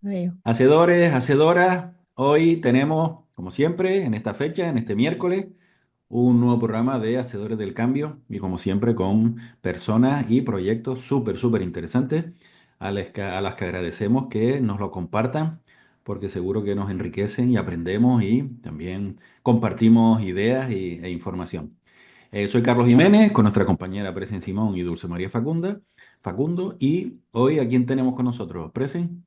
Veo. Hacedores, hacedoras, hoy tenemos, como siempre, en esta fecha, en este miércoles, un nuevo programa de Hacedores del Cambio y como siempre con personas y proyectos súper interesantes a las que agradecemos que nos lo compartan porque seguro que nos enriquecen y aprendemos y también compartimos ideas e información. Soy Carlos Jiménez con nuestra compañera Presen Simón y Dulce María Facundo y hoy ¿a quién tenemos con nosotros? Presen.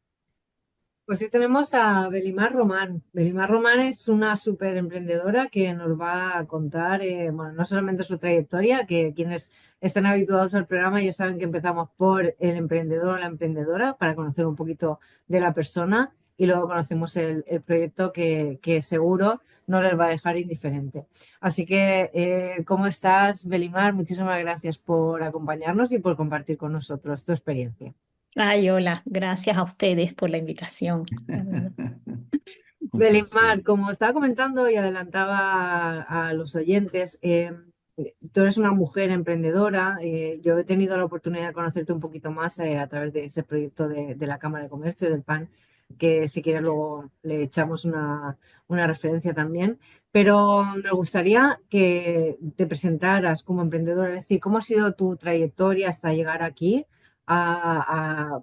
Pues sí tenemos a Belimar Román. Belimar Román es una súper emprendedora que nos va a contar, bueno, no solamente su trayectoria, que quienes están habituados al programa ya saben que empezamos por el emprendedor o la emprendedora para conocer un poquito de la persona y luego conocemos el proyecto que seguro no les va a dejar indiferente. Así que, ¿cómo estás, Belimar? Muchísimas gracias por acompañarnos y por compartir con nosotros tu experiencia. Un Ay, hola, gracias a ustedes por la invitación. La verdad. Belimar, placer. como estaba comentando y adelantaba a los oyentes, tú eres una mujer emprendedora. Yo he tenido la oportunidad de conocerte un poquito más a través de ese proyecto de la Cámara de Comercio del PAN, que si quieres luego le echamos una referencia también. Pero me gustaría que te presentaras como emprendedora, es decir, cómo ha sido tu trayectoria hasta llegar aquí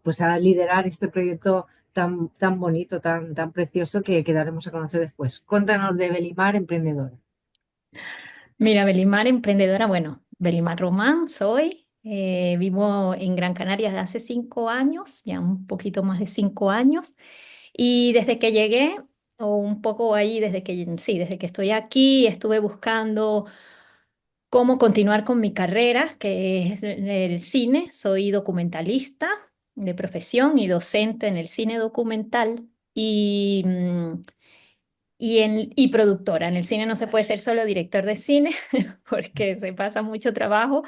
pues a liderar este proyecto tan bonito, tan precioso que daremos a conocer después. Cuéntanos de Belimar Emprendedora. Mira, Belimar, emprendedora, bueno, Belimar Román soy, vivo en Gran Canaria desde hace 5 años, ya un poquito más de 5 años, y desde que llegué, o un poco ahí, sí, desde que estoy aquí, estuve buscando cómo continuar con mi carrera, que es el cine. Soy documentalista de profesión y docente en el cine documental y productora. En el cine no se puede ser solo director de cine porque se pasa mucho trabajo.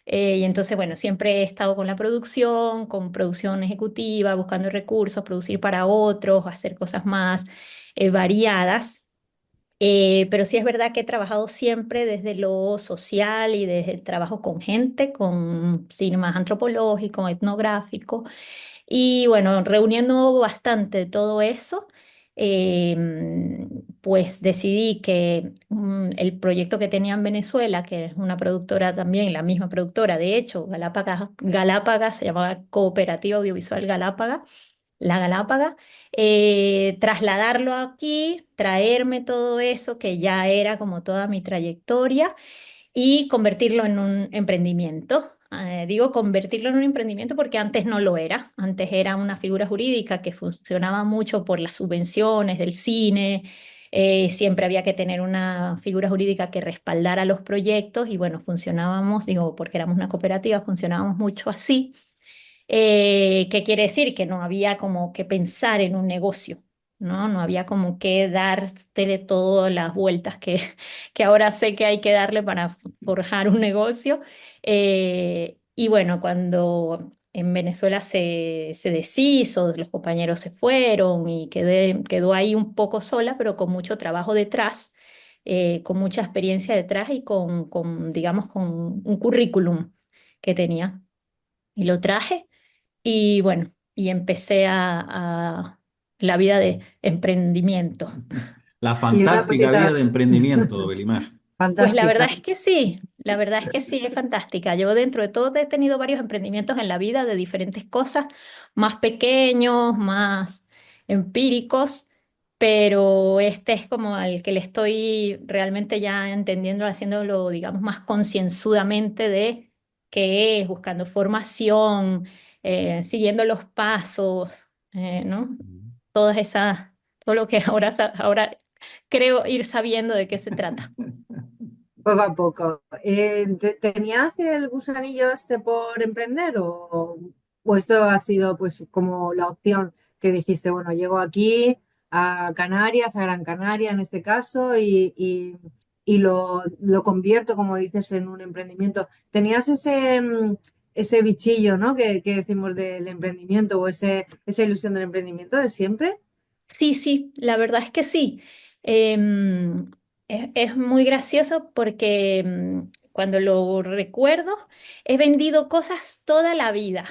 Y entonces, bueno, siempre he estado con producción ejecutiva, buscando recursos, producir para otros, hacer cosas más variadas. Pero sí es verdad que he trabajado siempre desde lo social y desde el trabajo con gente, con cine más antropológico, etnográfico. Y bueno, reuniendo bastante todo eso, pues decidí que el proyecto que tenía en Venezuela, que es una productora también, la misma productora, de hecho, Galápaga se llamaba Cooperativa Audiovisual Galápaga, la Galápaga, trasladarlo aquí, traerme todo eso que ya era como toda mi trayectoria y convertirlo en un emprendimiento. Digo convertirlo en un emprendimiento porque antes no lo era. Antes era una figura jurídica que funcionaba mucho por las subvenciones del cine. Siempre había que tener una figura jurídica que respaldara los proyectos y bueno, funcionábamos, digo, porque éramos una cooperativa, funcionábamos mucho así. ¿Qué quiere decir? Que no había como que pensar en un negocio, ¿no? No había como que darle todas las vueltas que ahora sé que hay que darle para forjar un negocio. Y bueno, cuando en Venezuela se deshizo, los compañeros se fueron y quedó ahí un poco sola, pero con mucho trabajo detrás, con mucha experiencia detrás y digamos, con un currículum que tenía. Y lo traje. Y bueno, y empecé a la vida de emprendimiento. La Y una fantástica vida cosita de emprendimiento, Belimar. Pues la verdad fantástica. es que sí, la verdad es que sí, es fantástica. Yo dentro de todo he tenido varios emprendimientos en la vida de diferentes cosas, más pequeños, más empíricos, pero este es como el que le estoy realmente ya entendiendo, haciéndolo, digamos, más concienzudamente de qué es, buscando formación, siguiendo los pasos, ¿no? Todas esas, todo lo que ahora creo ir sabiendo de qué se trata. Poco a poco. ¿Tenías el gusanillo este por emprender o esto ha sido pues como la opción que dijiste, bueno, llego aquí a Canarias, a Gran Canaria en este caso, y lo convierto, como dices, en un emprendimiento? ¿Tenías ese bichillo, ¿no? que decimos del emprendimiento o esa ilusión del emprendimiento de siempre? Sí, sí, la verdad es que sí. Es muy gracioso porque cuando lo recuerdo, he vendido cosas toda la vida,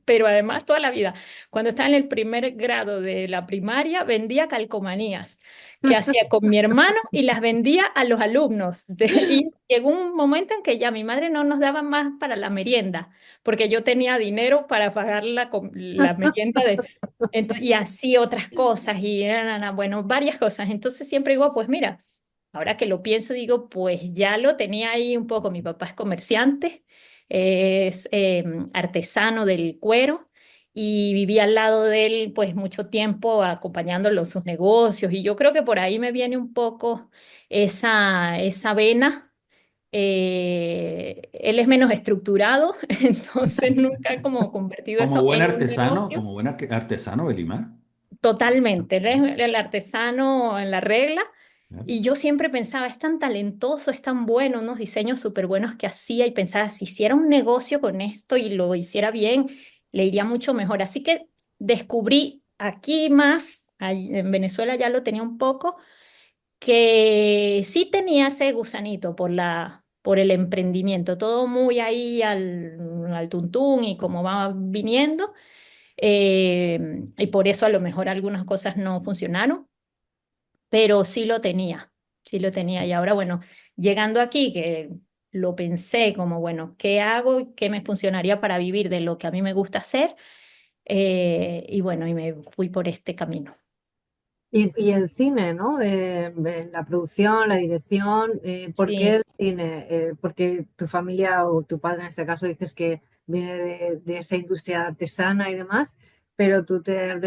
pero además toda la vida. Cuando estaba en el primer grado de la primaria, vendía calcomanías que hacía con mi hermano y las vendía a los alumnos. Y llegó un momento en que ya mi madre no nos daba más para la merienda, porque yo tenía dinero para pagar la merienda y así otras cosas, bueno, varias cosas. Entonces siempre digo, pues mira. Ahora que lo pienso, digo, pues ya lo tenía ahí un poco. Mi papá es comerciante, es artesano del cuero y viví al lado de él pues mucho tiempo acompañándolo en sus negocios y yo creo que por ahí me viene un poco esa vena. Él es menos estructurado, entonces nunca he como convertido eso en un negocio. Como buen artesano, Belimar. Totalmente, él Sí, es el artesano en la regla. claro. Y yo siempre pensaba, es tan talentoso, es tan bueno, unos diseños súper buenos que hacía y pensaba, si hiciera un negocio con esto y lo hiciera bien, le iría mucho mejor. Así que descubrí aquí más, en Venezuela ya lo tenía un poco, que sí tenía ese gusanito por el emprendimiento, todo muy ahí al tuntún y como va viniendo. Y por eso a lo mejor algunas cosas no funcionaron, pero sí lo tenía. Y ahora, bueno, llegando aquí, que lo pensé como, bueno, ¿qué hago? ¿Qué me funcionaría para vivir de lo que a mí me gusta hacer? Y bueno, y me fui por este camino. Y el cine, ¿no? La producción, la dirección, ¿por qué Sí. el cine? Porque tu familia o tu padre en este caso dices que viene de esa industria artesana y demás, pero tú te has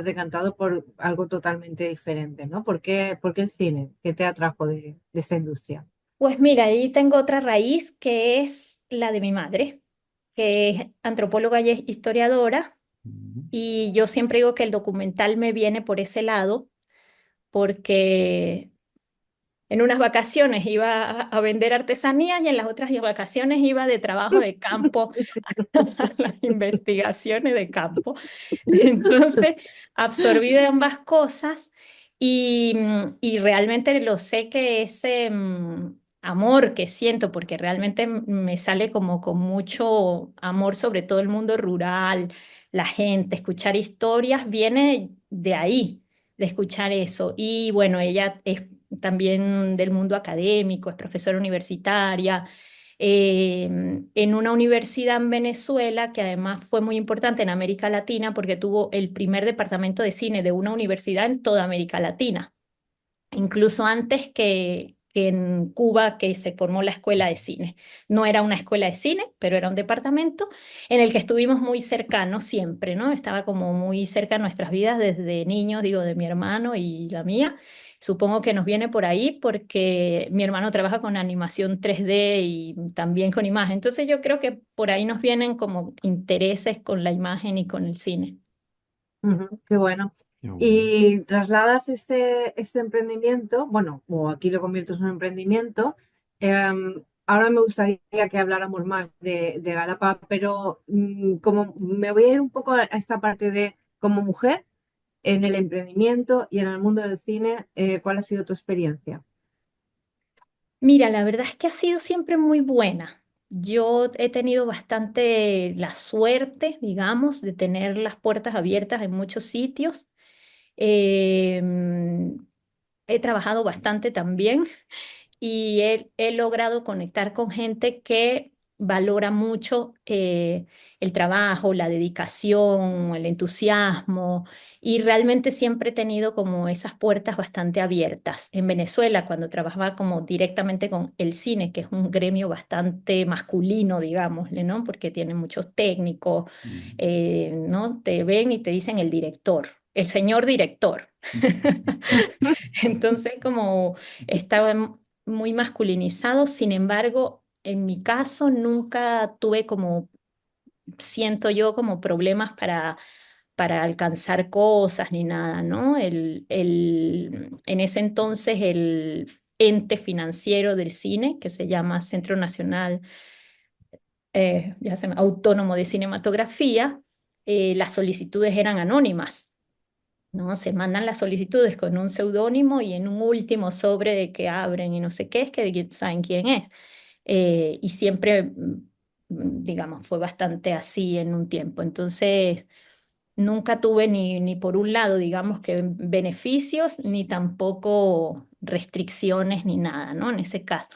decantado por algo totalmente diferente, ¿no? Por qué el cine? ¿Qué te atrajo de esta industria? Pues mira, ahí tengo otra raíz que es la de mi madre, que es antropóloga y es historiadora, Ujú. y yo siempre digo que el documental me viene por ese lado, porque en unas vacaciones iba a vender artesanías y en las otras vacaciones iba de trabajo de campo a las investigaciones de campo. Entonces, absorbí de ambas cosas y realmente lo sé que ese amor que siento, porque realmente me sale como con mucho amor sobre todo el mundo rural, la gente, escuchar historias, viene de ahí, de escuchar eso. Y bueno, ella es también del mundo académico, es profesora universitaria en una universidad en Venezuela que además fue muy importante en América Latina porque tuvo el primer departamento de cine de una universidad en toda América Latina, incluso antes que en Cuba que se formó la escuela de cine. No era una escuela de cine, pero era un departamento en el que estuvimos muy cercanos siempre, ¿no? Estaba como muy cerca de nuestras vidas desde niños, digo, de mi hermano y la mía. Supongo que nos viene por ahí porque mi hermano trabaja con animación 3D y también con imagen. Entonces yo creo que por ahí nos vienen como intereses con la imagen y con el cine. Ujú, qué bueno. Qué bueno. Y trasladas este emprendimiento, bueno, o aquí lo conviertes en un emprendimiento. Ahora me gustaría que habláramos más de Galapa, pero como me voy a ir un poco a esta parte de como mujer en el emprendimiento y en el mundo del cine, ¿cuál ha sido tu experiencia? Mira, la verdad es que ha sido siempre muy buena. Yo he tenido bastante la suerte, digamos, de tener las puertas abiertas en muchos sitios. Em, He trabajado bastante también y he logrado conectar con gente que valora mucho el trabajo, la dedicación, el entusiasmo y realmente siempre he tenido como esas puertas bastante abiertas. En Venezuela, cuando trabajaba como directamente con el cine, que es un gremio bastante masculino, digámosle, ¿no? Porque tiene muchos técnicos, Mm. ¿no? Te ven y te dicen el director, el señor director. Entonces, como estaba muy masculinizado, sin embargo, en mi caso nunca tuve como, siento yo, como problemas para alcanzar cosas ni nada, ¿no? En ese entonces el ente financiero del cine, que se llama Centro Nacional Autónomo de Cinematografía, las solicitudes eran anónimas. ¿No? Se mandan las solicitudes con un seudónimo y en un último sobre de que abren y no sé qué es que saben quién es. y siempre, digamos, fue bastante así en un tiempo. Entonces, nunca tuve ni por un lado, digamos, que beneficios, ni tampoco restricciones, ni nada, ¿no? En ese caso.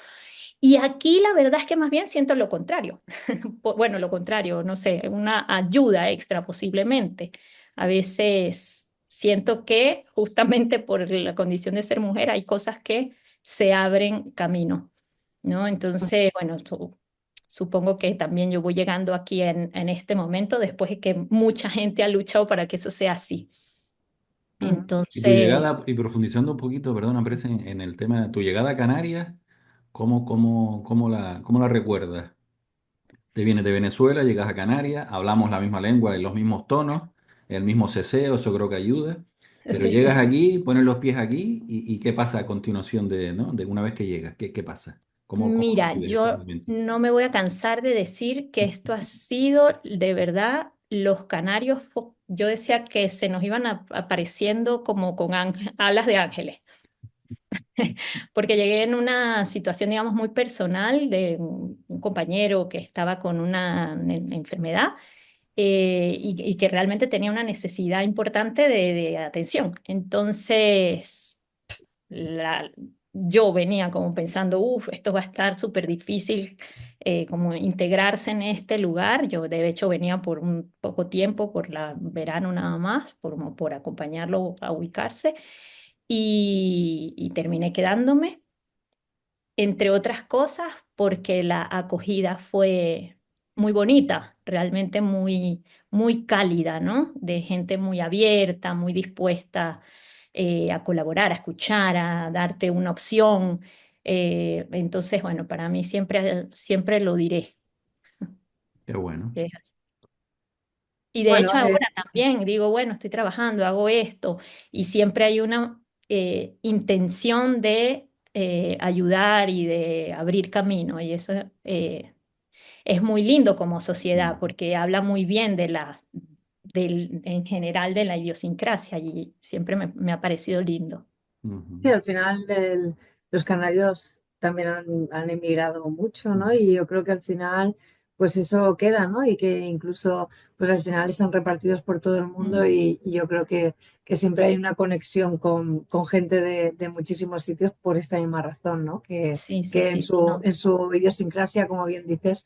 Y aquí la verdad es que más bien siento lo contrario. Bueno, lo contrario, no sé, una ayuda extra posiblemente. A veces siento que justamente por la condición de ser mujer hay cosas que se abren camino, ¿no? Entonces, bueno, supongo que también yo voy llegando aquí en este momento después de que mucha gente ha luchado para que eso sea así. Ujú. Y tu Entonces, llegada, y profundizando un poquito, perdona, Pérez, en el tema de tu llegada a Canarias, cómo la recuerdas? Te vienes de Venezuela, llegas a Canarias, hablamos la misma lengua, en los mismos tonos, el mismo ceseo, eso creo que ayuda. Pero sí, llegas sí. aquí, pones los pies aquí, y ¿qué pasa a continuación de, ¿no? De una vez que llegas? ¿Qué pasa? ¿Cómo lo Mira, vives ese yo momento? no me voy a cansar de decir que esto ha sido de verdad los canarios. Yo decía que se nos iban apareciendo como con alas de ángeles, porque llegué en una situación, digamos, muy personal de un compañero que estaba con una enfermedad y que realmente tenía una necesidad importante de atención. Entonces la- yo venía como pensando, uff, esto va a estar súper difícil como integrarse en este lugar. Yo de hecho venía por un poco tiempo, por la verano nada más, por acompañarlo a ubicarse y terminé quedándome, entre otras cosas, porque la acogida fue muy bonita, realmente muy cálida, ¿no? De gente muy abierta, muy dispuesta a colaborar, a escuchar, a darte una opción. Entonces, bueno, para mí siempre lo diré. Qué bueno. que es así. Y de Bueno, hecho ahora también digo, bueno, estoy trabajando, hago esto, y siempre hay una intención de ayudar y de abrir camino, y eso es muy lindo como sociedad, Mm. porque habla muy bien en general de la idiosincrasia, y siempre me ha parecido lindo. sí, Ujú. al final los canarios también han emigrado mucho, ¿no? Y yo creo que al final, pues eso queda, ¿no? Y que incluso, pues al final están repartidos por todo el mundo Mm. y yo creo que siempre hay una conexión con gente de muchísimos sitios por esta misma razón, ¿no? Sí, sí, Que sí, sí, no. en su idiosincrasia, como bien dices,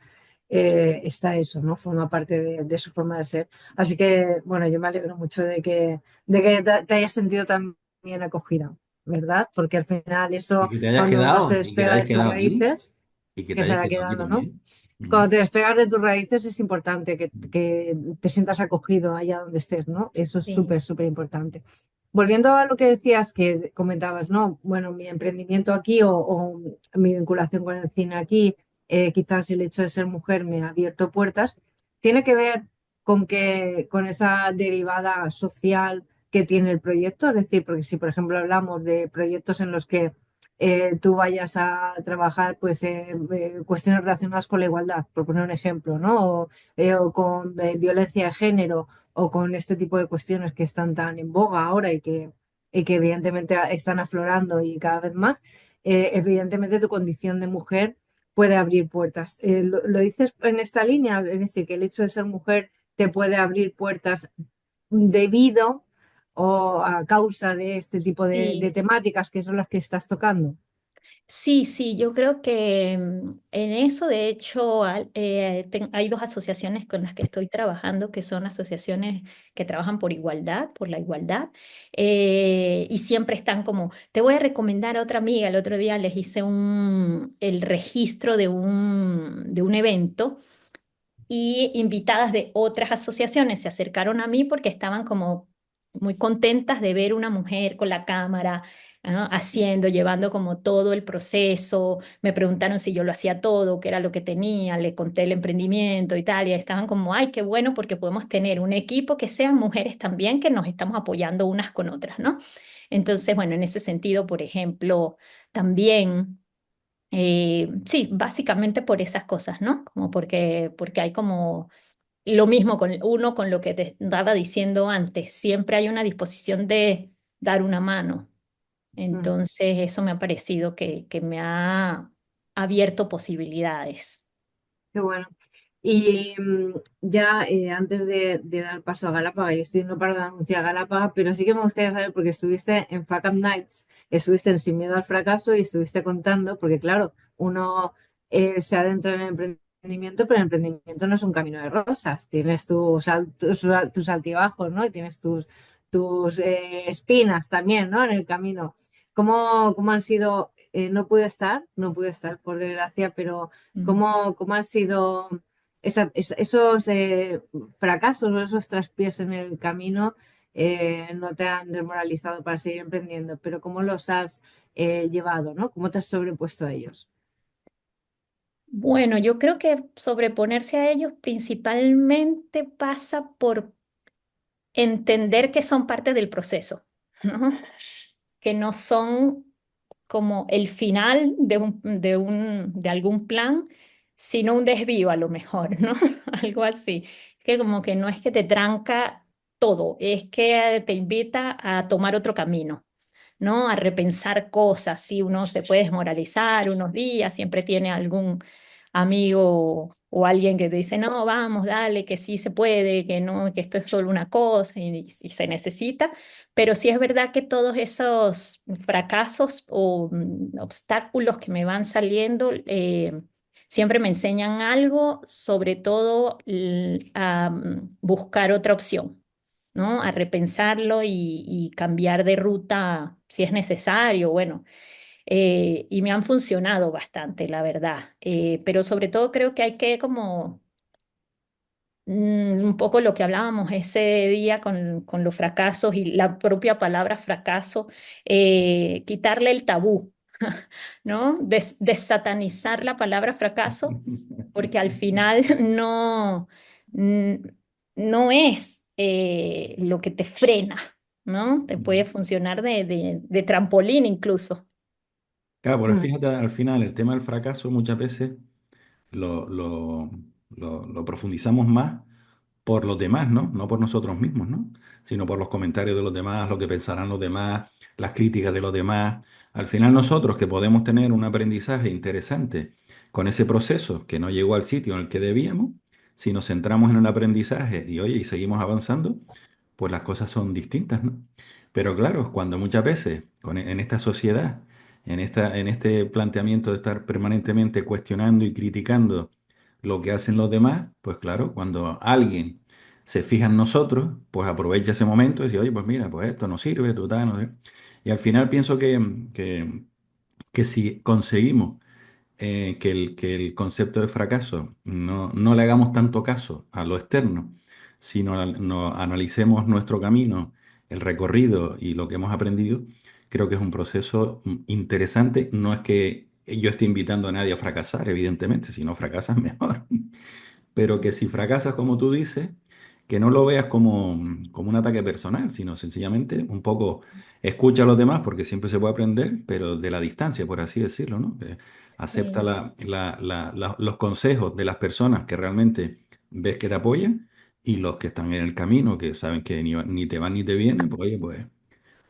está eso, ¿no? Forma parte de su forma de ser. Así que, bueno, yo me alegro mucho de que te hayas sentido tan bien acogida. ¿Verdad? Porque al final Y eso, que te hayas cuando uno se quedado, y que te despega hayas de sus quedado aquí, raíces, y que te que se hayas haya quedado aquí quedado, ¿no? también. Mm. Cuando te despegas de tus raíces es importante que te sientas acogido allá donde estés, ¿no? Eso es Sí, súper, súper importante. Volviendo a lo que decías, que comentabas, ¿no? Bueno, mi emprendimiento aquí o mi vinculación con el cine aquí, quizás el hecho de ser mujer me ha abierto puertas, tiene que ver con esa derivada social que tiene el proyecto. Es decir, porque si, por ejemplo, hablamos de proyectos en los que tú vayas a trabajar pues cuestiones relacionadas con la igualdad, por poner un ejemplo, ¿no? O con violencia de género o con este tipo de cuestiones que están tan en boga ahora y que evidentemente están aflorando y cada vez más, evidentemente tu condición de mujer puede abrir puertas. Lo dices en esta línea, es decir, que el hecho de ser mujer te puede abrir puertas debido o a causa de este tipo de sí. temáticas que son las que estás tocando. Sí, sí, yo creo que en eso, de hecho, hay dos asociaciones con las que estoy trabajando, que son asociaciones que trabajan por igualdad, por la igualdad, y siempre están como, te voy a recomendar a otra amiga. El otro día les hice el registro de un evento y invitadas de otras asociaciones se acercaron a mí porque estaban como muy contentas de ver una mujer con la cámara, ¿no? Haciendo, llevando como todo el proceso. Me preguntaron si yo lo hacía todo, qué era lo que tenía, le conté el emprendimiento y tal, y estaban como, ay, qué bueno porque podemos tener un equipo que sean mujeres también, que nos estamos apoyando unas con otras, ¿no? Entonces, bueno, en ese sentido, por ejemplo, también... sí, básicamente por esas cosas, ¿no? Como porque hay como lo mismo con uno con lo que te estaba diciendo antes, siempre hay una disposición de dar una mano. Mm, Entonces, eso me ha parecido que me ha abierto posibilidades. Qué bueno. Y ya antes de dar paso a Galápaga, yo estoy no paro de anunciar Galápaga, pero sí que me gustaría saber, porque estuviste en Fuck Up Nights, estuviste en Sin Miedo al Fracaso y estuviste contando, porque claro, uno se adentra en el emprendimiento, pero el emprendimiento no es un camino de rosas, tienes tus altibajos, ¿no? Y tienes tus espinas también, ¿no? En el camino. ¿Cómo han sido? No pude estar, por desgracia, pero Mm. ¿cómo han sido esos fracasos o esos traspiés en el camino? No te han desmoralizado para seguir emprendiendo, pero ¿cómo los has llevado, ¿no? ¿Cómo te has sobrepuesto a ellos? Bueno, yo creo que sobreponerse a ellos principalmente pasa por entender que son parte del proceso, ¿no? Que no son como el final de algún plan, sino un desvío a lo mejor, ¿no? Algo así. Que como que no es que te tranca todo, es que te invita a tomar otro camino, ¿no? A repensar cosas. Si uno se puede desmoralizar unos días, siempre tiene algún amigo o alguien que te dice, no, vamos, dale, que sí se puede, que no, que esto es solo una cosa y se necesita. Pero sí es verdad que todos esos fracasos o obstáculos que me van saliendo siempre me enseñan algo, sobre todo a buscar otra opción, ¿no? A repensarlo y cambiar de ruta si es necesario, bueno. Y me han funcionado bastante, la verdad. Pero sobre todo creo que hay que como un poco lo que hablábamos ese día con los fracasos y la propia palabra fracaso, quitarle el tabú, ¿no? Desatanizar la palabra fracaso, porque al final mm, no es lo que te frena, ¿no? Te puede funcionar de trampolín incluso. Claro, porque Mm. fíjate, al final el tema del fracaso muchas veces lo, lo, lo profundizamos más por los demás, ¿no? No por nosotros mismos, ¿no? Sino por los comentarios de los demás, lo que pensarán los demás, las críticas de los demás. Al final nosotros que podemos tener un aprendizaje interesante con ese proceso que no llegó al sitio en el que debíamos, si nos centramos en el aprendizaje y oye, y seguimos avanzando, pues las cosas son distintas, ¿no? Pero claro, cuando muchas veces en esta sociedad, en este planteamiento de estar permanentemente cuestionando y criticando lo que hacen los demás, pues claro, cuando alguien se fija en nosotros, pues aprovecha ese momento y dice, oye, pues mira, pues esto no sirve, total, no sé. Y al final pienso que si conseguimos que el concepto de fracaso no le hagamos tanto caso a lo externo, sino analicemos nuestro camino, el recorrido y lo que hemos aprendido, creo que es un proceso interesante. No es que yo esté invitando a nadie a fracasar, evidentemente, si no fracasas mejor, pero que si fracasas como tú dices, que no lo veas como un ataque personal, sino sencillamente un poco escucha a los demás, porque siempre se puede aprender, pero de la distancia, por así decirlo, ¿no? Acepta Sí. los consejos de las personas que realmente ves que te apoyan y los que están en el camino, que saben que ni te van ni te vienen, pues oye, pues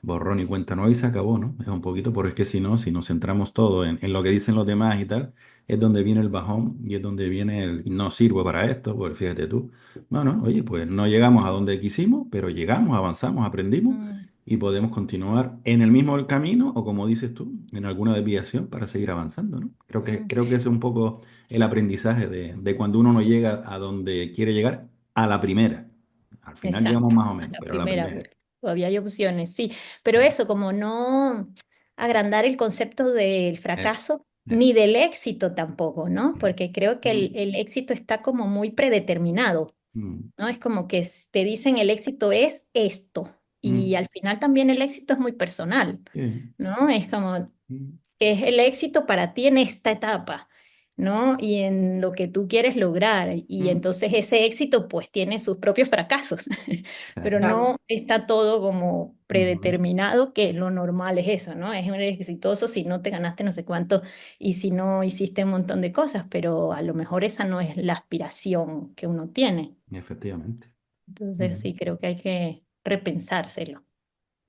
borrón y cuenta nueva y se acabó, ¿no? Es un poquito, porque es que si no, si nos centramos todo en lo que dicen los demás y tal, es donde viene el bajón y es donde viene el no sirvo para esto, pues fíjate tú. Bueno, oye, pues no llegamos a donde quisimos, pero llegamos, avanzamos, aprendimos Mm, y podemos continuar en el mismo camino o como dices tú, en alguna desviación para seguir avanzando, ¿no? mm. Creo que ese es un poco el aprendizaje de cuando uno no llega a donde quiere llegar a la primera. Al final llegamos Exacto, más o a menos, la pero a la primera, primera. pero todavía hay opciones, sí, pero eso, como no agrandar el concepto del Eso, fracaso eso. ni del éxito tampoco, ¿no? Porque creo que Mm, el éxito está como muy predeterminado, mm, ¿no? Es como que te dicen el éxito es esto y mm, al final también el éxito es muy personal, sí, ¿no? Es como mm, que es el éxito para ti en esta etapa, ¿no? Y en lo que tú quieres lograr. Y mm, entonces ese éxito pues tiene sus propios fracasos, pero claro. Claro. no está todo como Ujú, predeterminado, que lo normal es eso, ¿no? Es un exitoso si no te ganaste no sé cuánto y si no hiciste un montón de cosas, pero a lo mejor esa no es la aspiración que uno tiene. efectivamente. Entonces Ujú, sí creo que hay que repensárselo.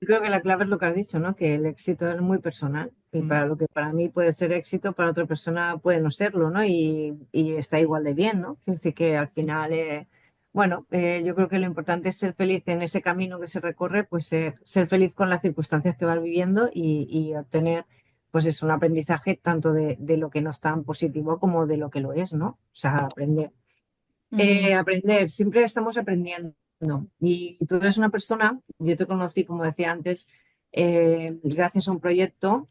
Yo creo que la clave es lo que has dicho, ¿no? Que el éxito es muy personal. Y Mm. para lo que para mí puede ser éxito, para otra persona puede no serlo, ¿no? Y está igual de bien, ¿no? Es decir, que al final, bueno, yo creo que lo importante es ser feliz en ese camino que se recorre, pues ser feliz con las circunstancias que vas viviendo y obtener, pues es un aprendizaje tanto de lo que no es tan positivo como de lo que lo es, ¿no? O sea, aprender. Mm, Aprender, siempre estamos aprendiendo. Y tú eres una persona, yo te conocí, como decía antes, gracias a un proyecto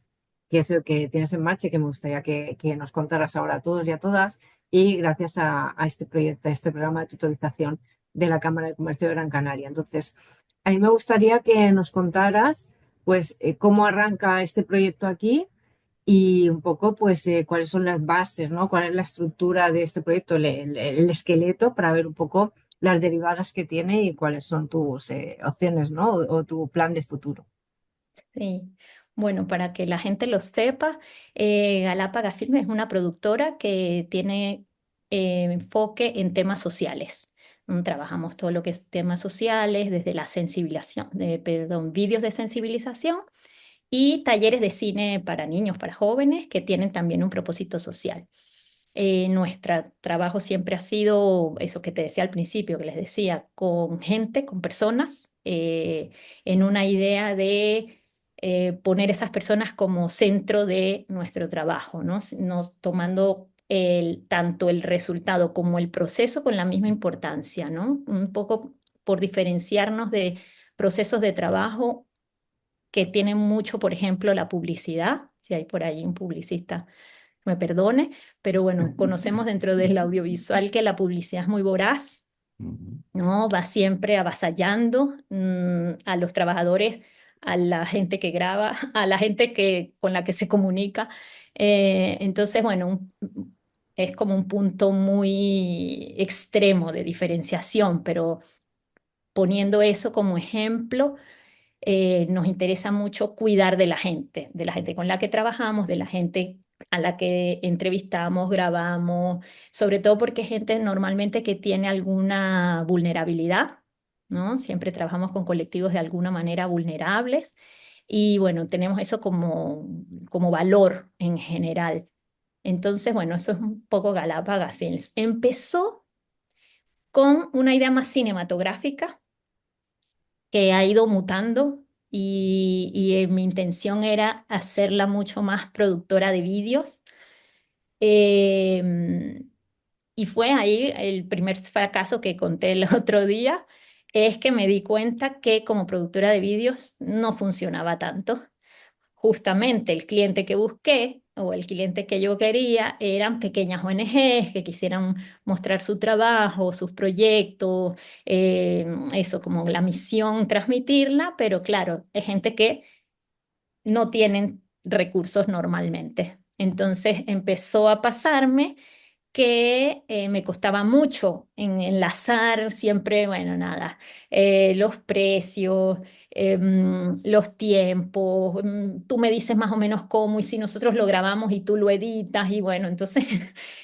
que es el que tienes en marcha y que me gustaría que nos contaras ahora a todos y a todas, y gracias a este proyecto, a este programa de tutorización de la Cámara de Comercio de Gran Canaria. Entonces, a mí me gustaría que nos contaras, pues, cómo arranca este proyecto aquí y un poco, pues, cuáles son las bases, ¿no? Cuál es la estructura de este proyecto, el esqueleto, para ver un poco las derivadas que tiene y cuáles son tus opciones, ¿no? O tu plan de futuro. sí. Bueno, para que la gente lo sepa, Galápagos Filmes es una productora que tiene enfoque en temas sociales. Trabajamos todo lo que es temas sociales, desde la sensibilización, perdón, vídeos de sensibilización y talleres de cine para niños, para jóvenes, que tienen también un propósito social. Nuestro trabajo siempre ha sido eso que te decía al principio, que les decía, con gente, con personas, en una idea de poner esas personas como centro de nuestro trabajo, ¿no? Nos tomando tanto el resultado como el proceso con la misma importancia, ¿no? Un poco por diferenciarnos de procesos de trabajo que tienen mucho, por ejemplo, la publicidad, si hay por ahí un publicista me perdone, pero bueno, conocemos dentro del audiovisual que la publicidad es muy voraz, Ujú. ¿no? Va siempre avasallando a los trabajadores, a la gente que graba, a la gente con la que se comunica. Entonces, bueno, es como un punto muy extremo de diferenciación, pero poniendo eso como ejemplo, nos interesa mucho cuidar de la gente con la que trabajamos, de la gente a la que entrevistamos, grabamos, sobre todo porque es gente normalmente que tiene alguna vulnerabilidad, ¿no? Siempre trabajamos con colectivos de alguna manera vulnerables y bueno, tenemos eso como valor en general. Entonces, bueno, eso es un poco Galápagos Films. Empezó con una idea más cinematográfica que ha ido mutando mi intención era hacerla mucho más productora de vídeos. Em, y fue ahí el primer fracaso que conté el otro día, es que me di cuenta que como productora de vídeos no funcionaba tanto. Justamente el cliente que busqué o el cliente que yo quería eran pequeñas ONGs que quisieran mostrar su trabajo, sus proyectos, eso como la misión, transmitirla, pero claro, es gente que no tienen recursos normalmente. Entonces empezó a pasarme que me costaba mucho en enlazar siempre, bueno, nada, los precios, los tiempos, tú me dices más o menos cómo y si nosotros lo grabamos y tú lo editas y bueno, entonces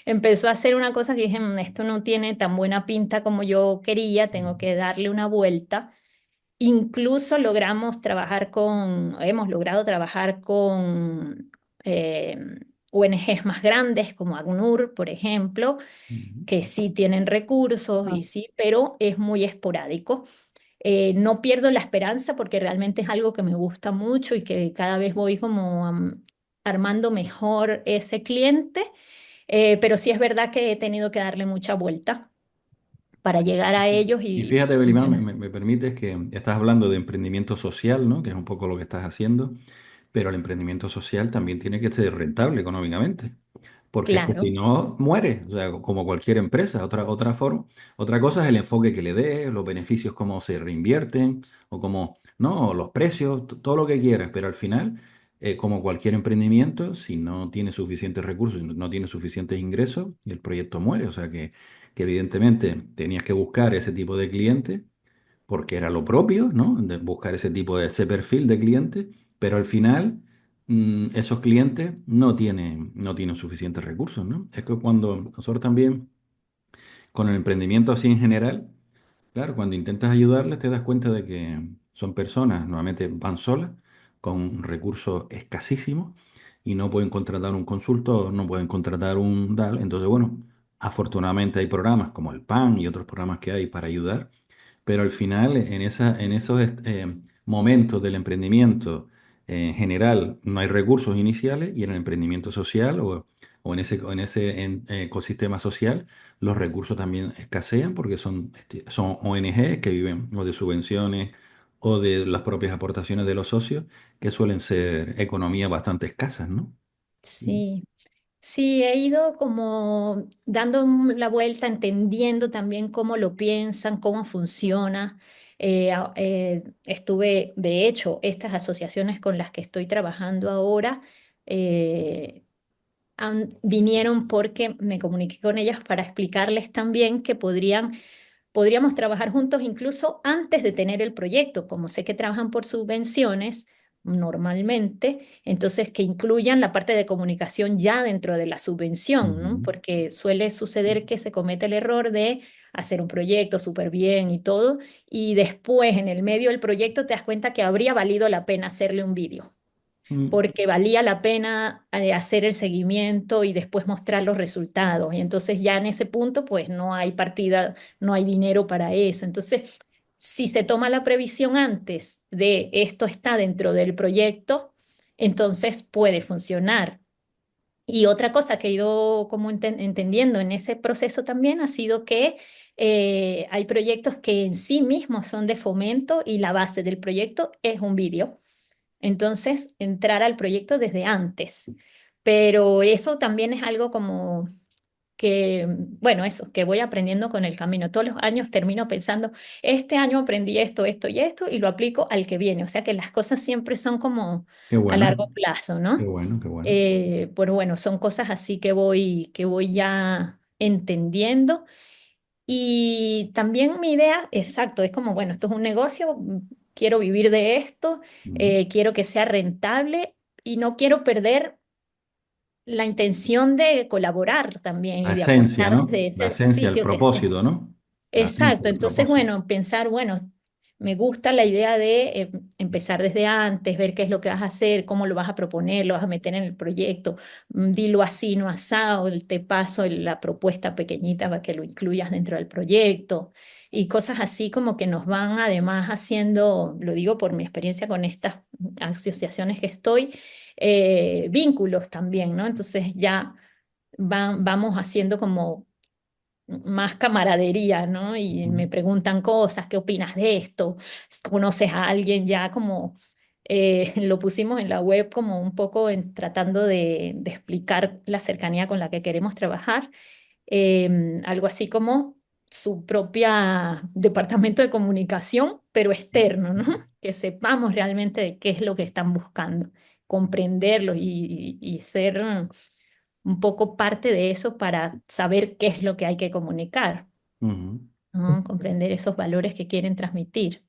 empezó a hacer una cosa que dije, esto no tiene tan buena pinta como yo quería, tengo que darle una vuelta". Incluso hemos logrado trabajar con eh, ONGs más grandes como ACNUR, por ejemplo, Ujú. que sí tienen recursos y sí, pero es muy esporádico. No pierdo la esperanza porque realmente es algo que me gusta mucho y que cada vez voy como armando mejor ese cliente, pero sí es verdad que he tenido que darle mucha vuelta para llegar a ellos Y y fíjate, Belimán, funcionar. me permites que estás hablando de emprendimiento social, ¿no? Que es un poco lo que estás haciendo, pero el emprendimiento social también tiene que ser rentable económicamente. Porque es que si Claro. no, muere, o sea, como cualquier empresa. Otra forma, otra cosa es el enfoque que le dé, los beneficios, cómo se reinvierten, o cómo, no, o los precios, todo lo que quieras, pero al final, como cualquier emprendimiento, si no tiene suficientes recursos, no tiene suficientes ingresos, el proyecto muere. O sea que evidentemente tenías que buscar ese tipo de cliente porque era lo propio, ¿no? De buscar ese perfil de cliente, pero al final esos clientes no tienen suficientes recursos, ¿no? Es que cuando nosotros también, con el emprendimiento así en general, claro, cuando intentas ayudarles te das cuenta de que son personas, normalmente van solas, con recursos escasísimos, y no pueden contratar un consultor, no pueden contratar un tal. Entonces, bueno, afortunadamente hay programas como el PAN y otros programas que hay para ayudar, pero al final en esos momentos del emprendimiento en general no hay recursos iniciales y en el emprendimiento social o en ese ecosistema social los recursos también escasean porque son ONG que viven o de subvenciones o de las propias aportaciones de los socios que suelen ser economías bastante escasas, ¿no? Sí. Sí, he ido como dando la vuelta, entendiendo también cómo lo piensan, cómo funciona. Estuve, de hecho, estas asociaciones con las que estoy trabajando ahora eh, vinieron porque me comuniqué con ellas para explicarles también que podríamos trabajar juntos incluso antes de tener el proyecto, como sé que trabajan por subvenciones normalmente, entonces que incluyan la parte de comunicación ya dentro de la subvención, ¿no? Ujú. Porque suele suceder que se comete el error de hacer un proyecto súper bien y todo, y después en el medio del proyecto te das cuenta que habría valido la pena hacerle un vídeo Mm, porque valía la pena hacer el seguimiento y después mostrar los resultados. Y entonces ya en ese punto, pues no hay partida, no hay dinero para eso. Entonces, si se toma la previsión antes de esto está dentro del proyecto, entonces puede funcionar. Y otra cosa que he ido como entendiendo en ese proceso también ha sido que hay proyectos que en sí mismos son de fomento y la base del proyecto es un vídeo. Entonces, entrar al proyecto desde antes. Pero eso también es algo como que, bueno, eso, que voy aprendiendo con el camino. Todos los años termino pensando, este año aprendí esto, esto y esto, y lo aplico al que viene. O sea que las cosas siempre son como qué a bueno, largo plazo, qué ¿no? bueno, qué bueno. Pero bueno, son cosas así que voy ya entendiendo. Y también mi idea, exacto, es como, bueno, esto es un negocio, quiero vivir de esto, Mm. quiero que sea rentable y no quiero perder la intención de colaborar también La y de esencia, aportar ¿no? desde La ese esencia, el sitio que esté. propósito, ¿no? La esencia, Exacto, el entonces, propósito. bueno, pensar, bueno, me gusta la idea de empezar desde antes, ver qué es lo que vas a hacer, cómo lo vas a proponer, lo vas a meter en el proyecto, dilo así, no asado, te paso la propuesta pequeñita para que lo incluyas dentro del proyecto y cosas así como que nos van además haciendo, lo digo por mi experiencia con estas asociaciones que estoy, vínculos también, ¿no? Entonces ya vamos haciendo como más camaradería, ¿no? Y Ujú. me preguntan cosas, ¿qué opinas de esto? ¿Conoces a alguien ya como lo pusimos en la web como un poco tratando de explicar la cercanía con la que queremos trabajar? Algo así como su propia departamento de comunicación, pero externo, ¿no? Que sepamos realmente de qué es lo que están buscando, comprenderlos y ser un poco parte de eso para saber qué es lo que hay que comunicar, Ujú. ¿no? Comprender esos valores que quieren transmitir.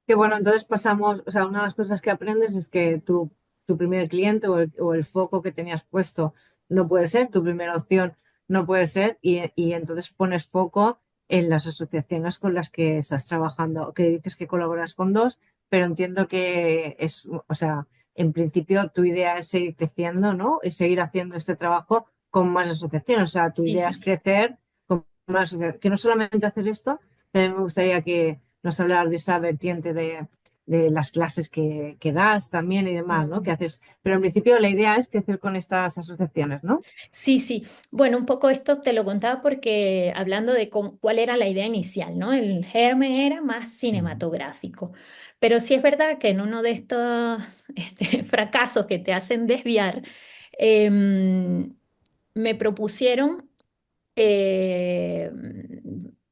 Que bueno, entonces pasamos, o sea, una de las cosas que aprendes es que tu primer cliente o el foco que tenías puesto no puede ser, tu primera opción no puede ser, y entonces pones foco en las asociaciones con las que estás trabajando, que dices que colaboras con dos, pero entiendo que es, o sea, en principio tu idea es seguir creciendo, ¿no? Y seguir haciendo este trabajo con más asociaciones, o sea, tu Sí, idea es sí. crecer con más asociaciones, que no solamente hacer esto, también me gustaría que nos hablar de esa vertiente de las clases que das también y demás, ¿no? Que Mm. haces. Pero en principio la idea es crecer con estas asociaciones, ¿no? Sí, sí. Bueno, un poco esto te lo contaba porque hablando de cuál era la idea inicial, ¿no? El germen era más Ujú. cinematográfico. Pero sí es verdad que en uno de estos fracasos que te hacen desviar, em, me propusieron eh,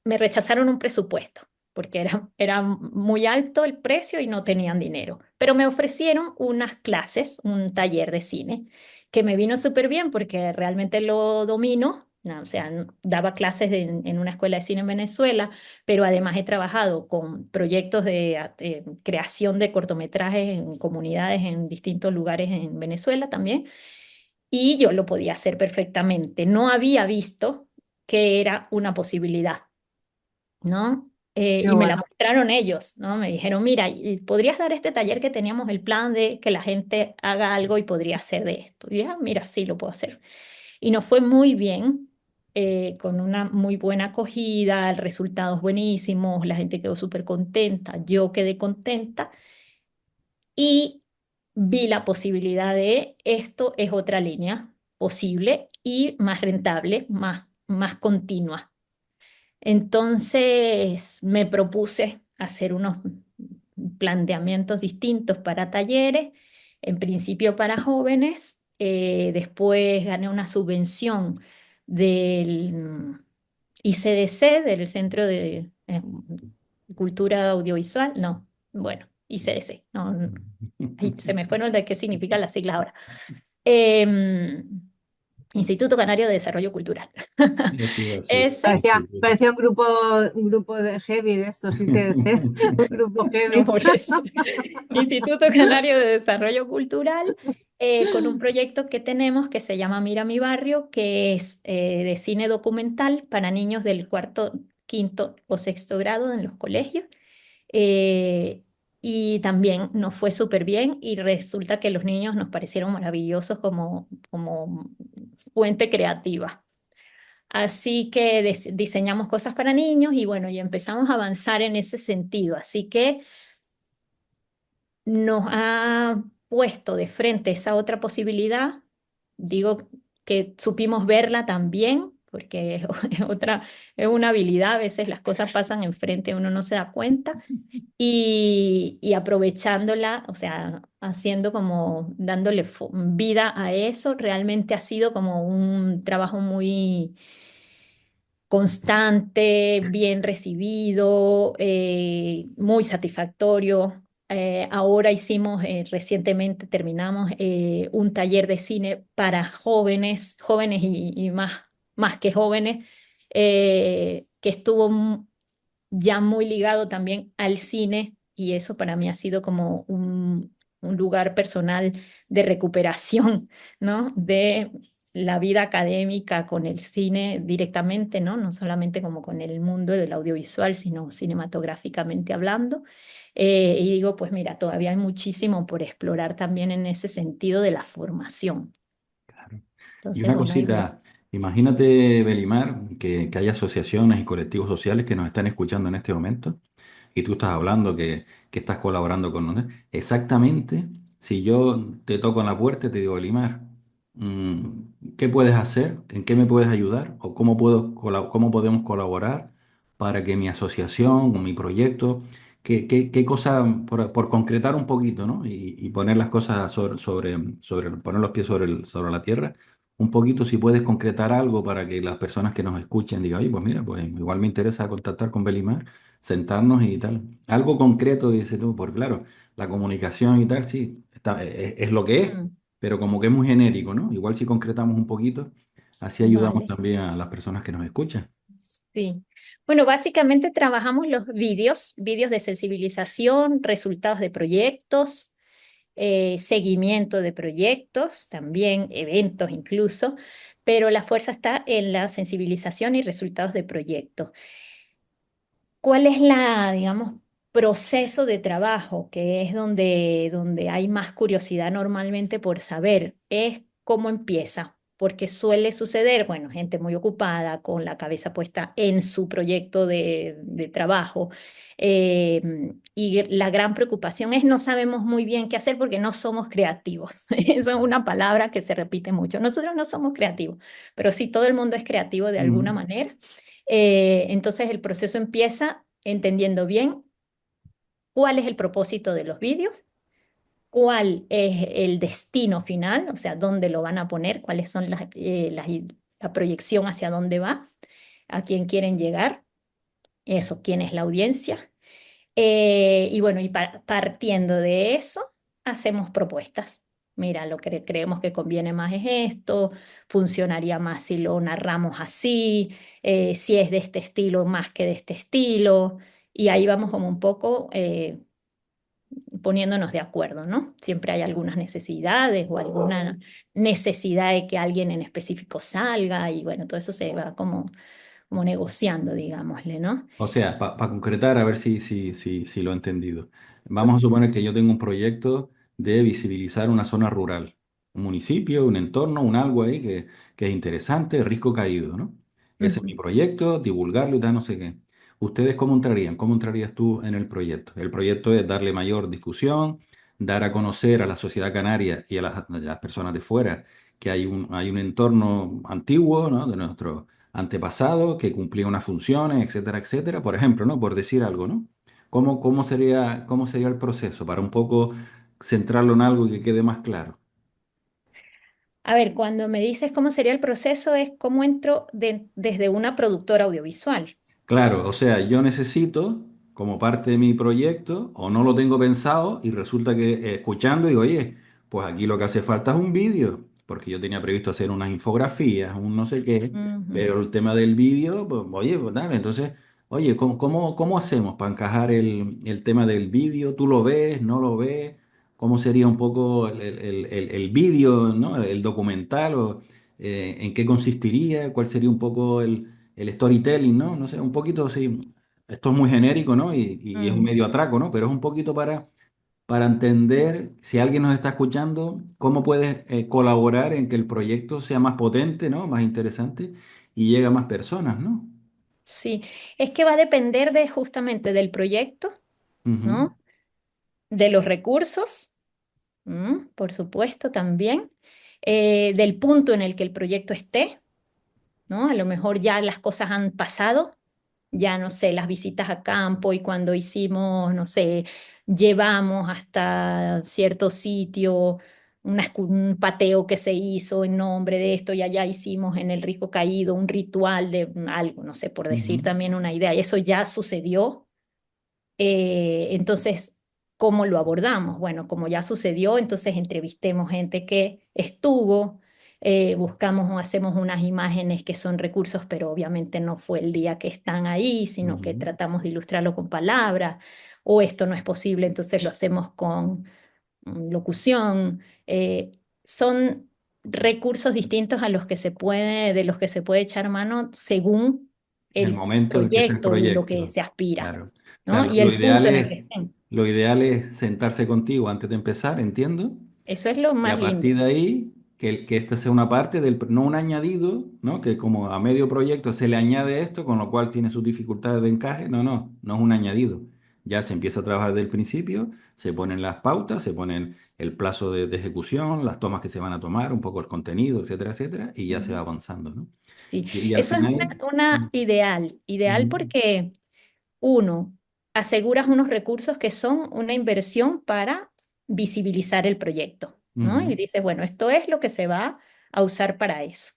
me rechazaron un presupuesto porque era muy alto el precio y no tenían dinero. Pero me ofrecieron unas clases, un taller de cine, que me vino súper bien porque realmente lo domino. No, o sea, daba clases en una escuela de cine en Venezuela, pero además he trabajado con proyectos de creación de cortometrajes en comunidades en distintos lugares en Venezuela también y yo lo podía hacer perfectamente. No había visto que era una posibilidad, ¿no? Qué y me la bueno. mostraron ellos, ¿no? Me dijeron, mira, ¿podrías dar este taller que teníamos el plan de que la gente haga algo y podría hacer de esto? Y dije, ah, mira, sí, lo puedo hacer. Y nos fue muy bien, con una muy buena acogida, resultados buenísimos, la gente quedó súper contenta, yo quedé contenta y vi la posibilidad de esto es otra línea posible y más rentable, más continua. Entonces me propuse hacer unos planteamientos distintos para talleres, en principio para jóvenes, después gané una subvención del ICDC, del Centro de Cultura Audiovisual, no, bueno, ICDC, no, ay, se me fueron de qué significan las siglas ahora. Em, Instituto Canario de Desarrollo Cultural. Eso iba a decir. Ese. Parecía un grupo de heavy de estos, sí, un grupo No, heavy. por eso. Instituto Canario de Desarrollo Cultural, con un proyecto que tenemos que se llama Mira mi barrio, que es de cine documental para niños del cuarto, quinto o sexto grado en los colegios. Eh, y también nos fue súper bien y resulta que los niños nos parecieron maravillosos como fuente creativa. Así que diseñamos cosas para niños y bueno, y empezamos a avanzar en ese sentido. Así que nos ha puesto de frente esa otra posibilidad. Digo que supimos verla también, porque es otra, es una habilidad, a veces las cosas pasan enfrente, uno no se da cuenta, y aprovechándola, o sea, haciendo como, dándole vida a eso, realmente ha sido como un trabajo muy constante, bien recibido, muy satisfactorio. Ahora hicimos, recientemente terminamos un taller de cine para jóvenes, jóvenes y más que jóvenes, que estuvo ya muy ligado también al cine y eso para mí ha sido como un lugar personal de recuperación, ¿no? De la vida académica con el cine directamente, ¿no? No solamente como con el mundo del audiovisual, sino cinematográficamente hablando. Y digo, pues mira, todavía hay muchísimo por explorar también en ese sentido de la formación. Claro. Y Entonces, una bueno, ahí voy. cosita, imagínate, Belimar, que hay asociaciones y colectivos sociales que nos están escuchando en este momento y tú estás hablando que estás colaborando con nosotros. Exactamente, si yo te toco en la puerta y te digo, Belimar, ¿qué puedes hacer? ¿En qué me puedes ayudar? ¿O cómo cómo podemos colaborar para que mi asociación o mi proyecto, qué cosa, por concretar un poquito, ¿no? Y poner las cosas poner los pies sobre la tierra, un poquito si puedes concretar algo para que las personas que nos escuchen digan, oye, pues mira, pues igual me interesa contactar con Belimar, sentarnos y tal. Algo concreto, dice tú, porque claro, la comunicación y tal, sí, es lo que es, Mm, pero como que es muy genérico, ¿no? Igual si concretamos un poquito, así ayudamos vale. también a las personas que nos escuchan. Sí. Bueno, básicamente trabajamos los vídeos de sensibilización, resultados de proyectos, seguimiento de proyectos, también eventos incluso, pero la fuerza está en la sensibilización y resultados de proyectos. ¿Cuál es digamos, proceso de trabajo, que es donde hay más curiosidad normalmente por saber? Es cómo empieza, porque suele suceder, bueno, gente muy ocupada, con la cabeza puesta en su proyecto de trabajo, y la gran preocupación es no sabemos muy bien qué hacer porque no somos creativos. Esa es una palabra que se repite mucho. Nosotros no somos creativos, pero sí todo el mundo es creativo de alguna Mm, manera. Entonces el proceso empieza entendiendo bien cuál es el propósito de los vídeos, cuál es el destino final, o sea, dónde lo van a poner, cuáles son la proyección hacia dónde va, a quién quieren llegar, eso, quién es la audiencia. Y bueno, y partiendo de eso, hacemos propuestas. Mira, lo que creemos que conviene más es esto, funcionaría más si lo narramos así, si es de este estilo más que de este estilo, y ahí vamos como un poco poniéndonos de acuerdo, ¿no? Siempre hay algunas necesidades o alguna necesidad de que alguien en específico salga, y bueno, todo eso se va como como negociando, digámosle, ¿no? O sea, para concretar, a ver si lo he entendido. Vamos a suponer que yo tengo un proyecto de visibilizar una zona rural, un municipio, un entorno, un algo ahí que es interesante, risco caído, ¿no? Ese es mi Ujú. proyecto, divulgarlo y tal, no sé qué. ¿Ustedes cómo entrarían? ¿Cómo entrarías tú en el proyecto? El proyecto es darle mayor difusión, dar a conocer a la sociedad canaria y a las personas de fuera que hay un entorno antiguo, ¿no? De nuestro antepasado que cumplía unas funciones, etcétera, etcétera. Por ejemplo, ¿no? Por decir algo, ¿no? ¿Cómo sería el proceso para un poco centrarlo en algo y que quede más claro? A ver, cuando me dices cómo sería el proceso, es cómo entro desde una productora audiovisual. Claro, o sea, yo necesito, como parte de mi proyecto, o no lo tengo pensado, y resulta que escuchando digo, oye, pues aquí lo que hace falta es un vídeo, porque yo tenía previsto hacer unas infografías, un no sé qué, Ujú, pero el tema del vídeo, pues, oye, pues dale, entonces, oye, ¿cómo hacemos para encajar el tema del vídeo? ¿Tú lo ves, no lo ves? ¿Cómo sería un poco el vídeo, ¿no? El documental, o en qué consistiría? ¿Cuál sería un poco el storytelling, ¿no? No sé, un poquito, sí, esto es muy genérico, ¿no? Y es un mm. medio atraco, ¿no? Pero es un poquito para entender, si alguien nos está escuchando, cómo puedes colaborar en que el proyecto sea más potente, ¿no? Más interesante y llegue a más personas, ¿no? Sí, es que va a depender de justamente del proyecto, Ujú, ¿no? De los recursos, por supuesto, también, del punto en el que el proyecto esté, ¿no? A lo mejor ya las cosas han pasado, ya no sé, las visitas a campo y cuando hicimos, no sé, llevamos hasta cierto sitio un pateo que se hizo en nombre de esto y allá hicimos en el Risco Caído un ritual de algo, no sé, por decir ujú, también una idea, y eso ya sucedió. Entonces, ¿cómo lo abordamos? Bueno, como ya sucedió, entonces entrevistemos gente que estuvo, buscamos o hacemos unas imágenes que son recursos, pero obviamente no fue el día que están ahí, sino que ujú. tratamos de ilustrarlo con palabras, o esto no es posible, entonces lo hacemos con locución. Son recursos distintos a los que se puede, de los que se puede echar mano según El el momento en que es el proyecto y lo que proyecto, se aspira, claro. O sea, ¿no? lo, Y lo el punto ideal en el es, que estén. lo ideal es sentarse contigo antes de empezar, entiendo. Eso es lo Y más a lindo. partir de ahí, que esta sea una parte no un añadido, ¿no? Que como a medio proyecto se le añade esto, con lo cual tiene sus dificultades de encaje. No, no, no es un añadido. Ya se empieza a trabajar desde el principio, se ponen las pautas, se ponen el plazo de ejecución, las tomas que se van a tomar, un poco el contenido, etcétera, etcétera, y ya se va Ujú. avanzando, ¿no? Sí, Y al eso es final, una ideal, ideal ujú, porque uno, aseguras unos recursos que son una inversión para visibilizar el proyecto, ¿no? Y ujú, dices, bueno, esto es lo que se va a usar para eso.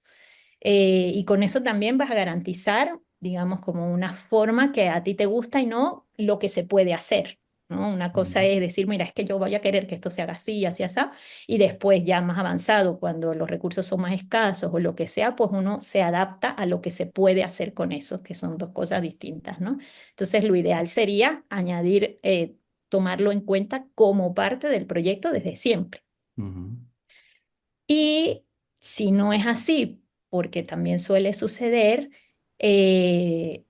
Y con eso también vas a garantizar, digamos, como una forma que a ti te gusta y no lo que se puede hacer, ¿no? Una cosa ujú, es decir, mira, es que yo voy a querer que esto se haga así, así, así, y después ya más avanzado, cuando los recursos son más escasos o lo que sea, pues uno se adapta a lo que se puede hacer con eso, que son dos cosas distintas, ¿no? Entonces, lo ideal sería añadir, tomarlo en cuenta como parte del proyecto desde siempre. ujú. Y si no es así, porque también suele suceder, eh,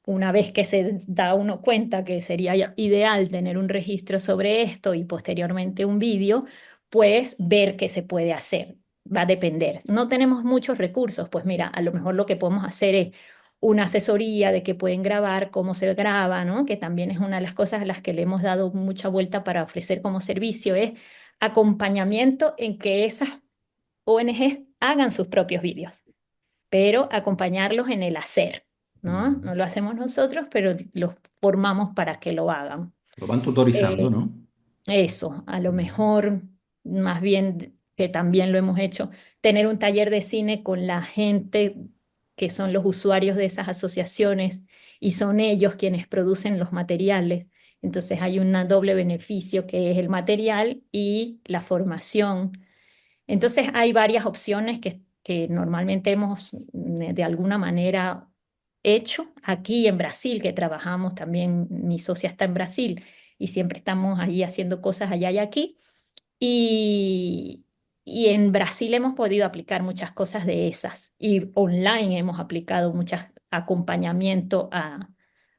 una vez que se da uno cuenta que sería ideal tener un registro sobre esto y posteriormente un vídeo, pues ver qué se puede hacer. Va a depender. No tenemos muchos recursos, pues mira, a lo mejor lo que podemos hacer es una asesoría de que pueden grabar, cómo se graba, ¿no? Que también es una de las cosas a las que le hemos dado mucha vuelta para ofrecer como servicio, es acompañamiento en que esas ONGs hagan sus propios vídeos, pero acompañarlos en el hacer, ¿no? Ujú. No lo hacemos nosotros, pero los formamos para que lo hagan. Lo van tutorizando, Eh, ¿no? Eso, a lo Ujú, mejor, más bien que también lo hemos hecho, tener un taller de cine con la gente que son los usuarios de esas asociaciones y son ellos quienes producen los materiales. Entonces hay un doble beneficio que es el material y la formación. Entonces hay varias opciones que normalmente hemos de alguna manera hecho aquí en Brasil, que trabajamos también, mi socia está en Brasil y siempre estamos ahí haciendo cosas allá y aquí. Y, y en Brasil hemos podido aplicar muchas cosas de esas y online hemos aplicado muchas acompañamiento a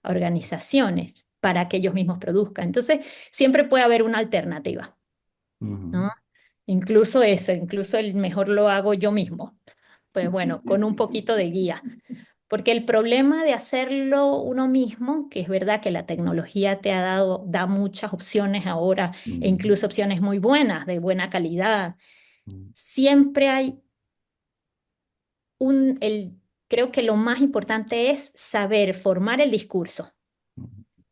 organizaciones para que ellos mismos produzcan. Entonces, siempre puede haber una alternativa, Ujú. ¿no? Incluso eso, incluso el mejor lo hago yo mismo. Pues bueno, con un poquito de guía. Porque el problema de hacerlo uno mismo, que es verdad que la tecnología te da muchas opciones ahora, e Ujú. incluso opciones muy buenas, de buena calidad, Ujú. siempre hay creo que lo más importante es saber formar el discurso,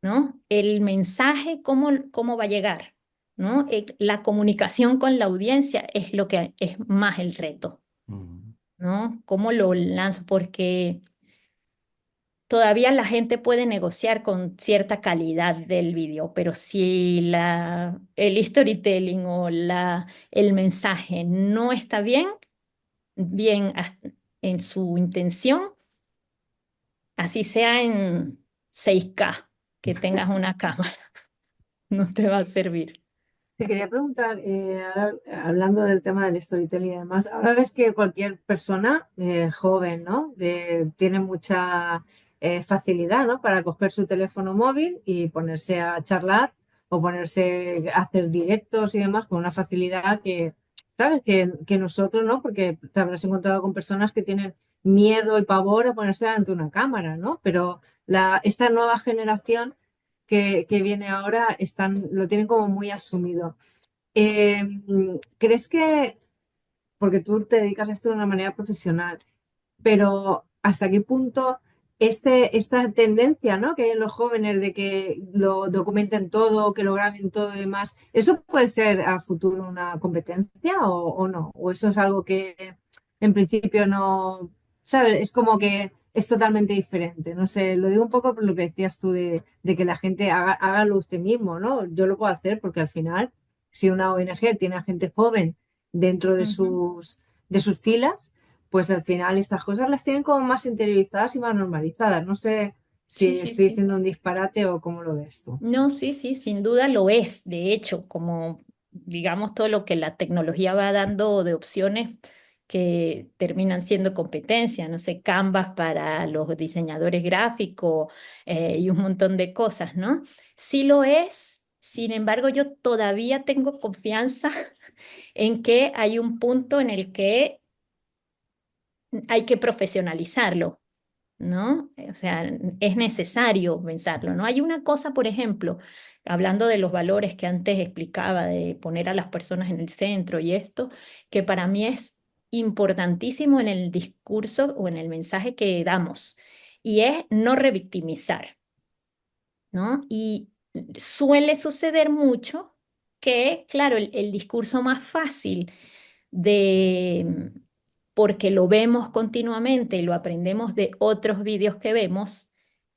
¿no? El mensaje, cómo va a llegar, ¿no? La comunicación con la audiencia es lo que es más el reto, Ujú. ¿no? ¿Cómo lo lanzo? Porque todavía la gente puede negociar con cierta calidad del video, pero si el storytelling o el mensaje no está en su intención, así sea en 6K, que tengas una cámara, no te va a servir. Te quería preguntar, ahora, hablando del tema del storytelling y demás, ahora ves que cualquier persona joven, ¿no? Tiene mucha facilidad, ¿no? Para coger su teléfono móvil y ponerse a charlar o ponerse a hacer directos y demás con una facilidad que, ¿sabes? Que nosotros, ¿no? Porque te habrás encontrado con personas que tienen miedo y pavor a ponerse ante una cámara, ¿no? Pero esta nueva generación que viene ahora lo tienen como muy asumido. Eh, ¿Crees que, porque tú te dedicas a esto de una manera profesional, pero hasta qué punto esta tendencia, ¿no? que hay en los jóvenes de que lo documenten todo, que lo graben todo y demás, ¿eso puede ser a futuro una competencia o no? ¿O eso es algo que en principio no, ¿sabes? Es como que es totalmente diferente. No sé, lo digo un poco por lo que decías tú de que la gente hágalo usted mismo, ¿no? Yo lo puedo hacer porque al final, si una ONG tiene a gente joven dentro Ujú. de sus filas, pues al final estas cosas las tienen como más interiorizadas y más normalizadas. No sé Sí, si sí, estoy sí. diciendo un disparate o cómo lo ves tú. No, sí, sí, sin duda lo es. De hecho, como digamos todo lo que la tecnología va dando de opciones que terminan siendo competencia, no sé, Canvas para los diseñadores gráficos y un montón de cosas, ¿no? Sí lo es. Sin embargo, yo todavía tengo confianza en que hay un punto en el que hay que profesionalizarlo, ¿no? O sea, es necesario pensarlo, ¿no? Hay una cosa, por ejemplo, hablando de los valores que antes explicaba, de poner a las personas en el centro y esto, que para mí es importantísimo en el discurso o en el mensaje que damos, y es no revictimizar, ¿no? Y suele suceder mucho que, claro, el discurso más fácil de, porque lo vemos continuamente y lo aprendemos de otros vídeos que vemos,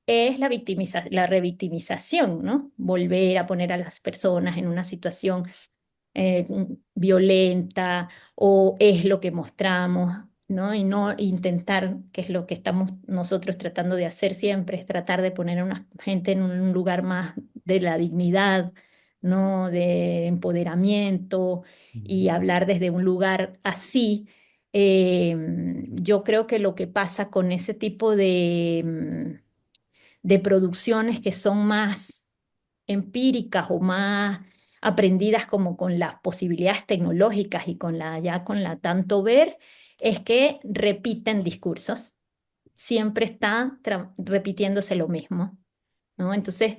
es la revictimización, ¿no? Volver a poner a las personas en una situación eh, violenta o es lo que mostramos, ¿no? Y no intentar, que es lo que estamos nosotros tratando de hacer siempre, es tratar de poner a una gente en un lugar más de la dignidad, ¿no? De empoderamiento y hablar desde un lugar así. Yo creo que lo que pasa con ese tipo de producciones que son más empíricas o más aprendidas como con las posibilidades tecnológicas y ya con la tanto ver, es que repiten discursos. Siempre está repitiéndose lo mismo, ¿no? Entonces,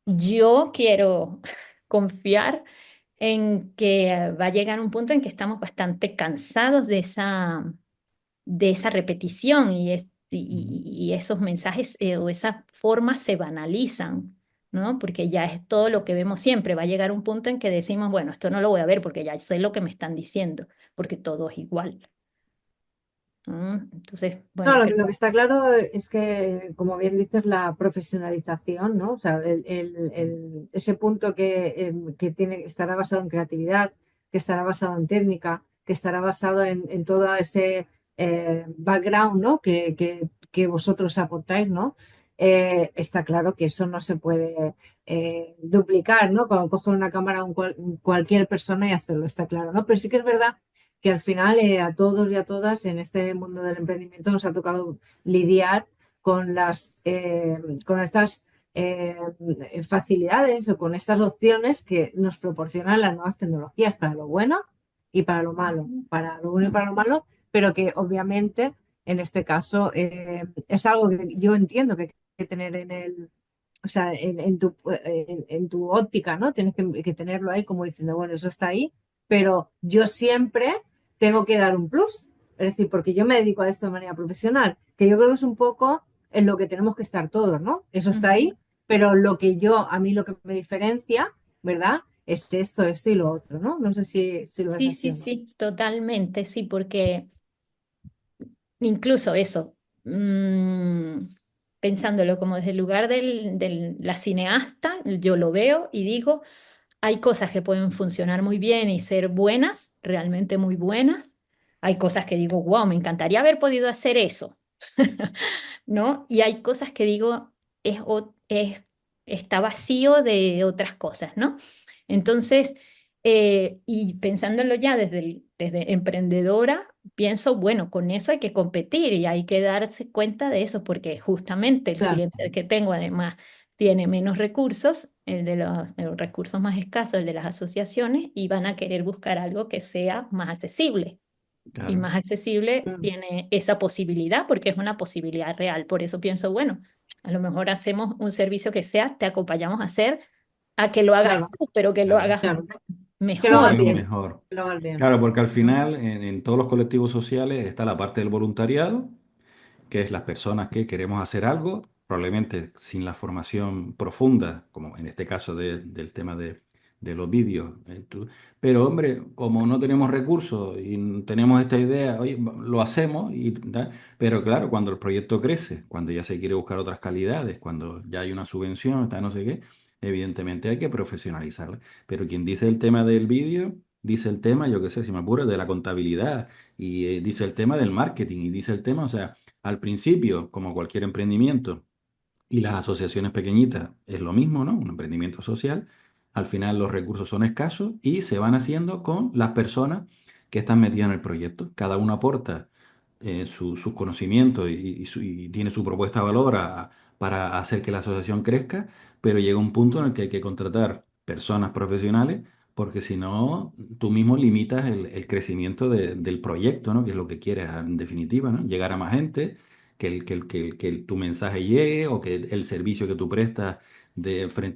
yo quiero confiar en que va a llegar un punto en que estamos bastante cansados de esa repetición y esos mensajes o esas formas se banalizan, ¿no? Porque ya es todo lo que vemos siempre. Va a llegar un punto en que decimos, bueno, esto no lo voy a ver porque ya sé lo que me están diciendo, porque todo es igual, ¿no? Entonces, No, bueno, lo que está claro es que, como bien dices, la profesionalización, ¿no? O sea, ese punto que estará basado en creatividad, que estará basado en técnica, que estará basado en todo ese background, ¿no? Que vosotros aportáis, ¿no? Está claro que eso no se puede duplicar, ¿no? Cuando coger una cámara cualquier persona y hacerlo, está claro, ¿no? Pero sí que es verdad que al final a todos y a todas en este mundo del emprendimiento nos ha tocado lidiar con estas facilidades o con estas opciones que nos proporcionan las nuevas tecnologías para lo bueno y para lo malo, para lo bueno y para lo malo, pero que obviamente en este caso es algo que yo entiendo que hay que tener o sea, en tu óptica, ¿no? Tienes que tenerlo ahí como diciendo, bueno, eso está ahí, pero yo siempre tengo que dar un plus. Es decir, porque yo me dedico a esto de manera profesional, que yo creo que es un poco en lo que tenemos que estar todos, ¿no? Eso está ahí, Ujú. pero a mí lo que me diferencia, ¿verdad? Es esto y lo otro, ¿no? No sé si lo ves Sí, así sí, o no. sí, totalmente, sí, porque incluso eso, mm, pensándolo como desde el lugar de la cineasta, yo lo veo y digo, hay cosas que pueden funcionar muy bien y ser buenas, realmente muy buenas. Hay cosas que digo, wow, me encantaría haber podido hacer eso, ¿no? Y hay cosas que digo, está vacío de otras cosas, ¿no? Entonces, y pensándolo ya desde emprendedora, pienso, bueno, con eso hay que competir y hay que darse cuenta de eso, porque justamente el Claro, cliente que tengo además tiene menos recursos, de los recursos más escasos, el de las asociaciones, y van a querer buscar algo que sea más accesible. Y Claro, más accesible mm, tiene esa posibilidad porque es una posibilidad real. Por eso pienso, bueno, a lo mejor hacemos un servicio que sea, te acompañamos a hacer, a que lo hagas claro, tú, pero que lo claro. hagas claro. Que lo hagas mejor. Algo bien, mejor. que lo hagas bien. Claro, porque al ¿No? final en todos los colectivos sociales está la parte del voluntariado, que es las personas que queremos hacer algo, probablemente sin la formación profunda, como en este caso del tema de los vídeos. Pero hombre, como no tenemos recursos y tenemos esta idea, oye, lo hacemos, pero claro, cuando el proyecto crece, cuando ya se quiere buscar otras calidades, cuando ya hay una subvención, está no sé qué, evidentemente hay que profesionalizarla. Pero quien dice el tema del vídeo, dice el tema, yo qué sé, si me apuro, de la contabilidad, y dice el tema del marketing, y dice el tema, o sea, al principio, como cualquier emprendimiento, y las asociaciones pequeñitas es lo mismo, ¿no? Un emprendimiento social. Al final los recursos son escasos y se van haciendo con las personas que están metidas en el proyecto. Cada uno aporta sus conocimientos y tiene su propuesta de valor para hacer que la asociación crezca, pero llega un punto en el que hay que contratar personas profesionales porque si no, tú mismo limitas el crecimiento del proyecto, ¿no? Que es lo que quieres en definitiva, ¿no? Llegar a más gente, tu mensaje llegue o que el servicio que tú prestas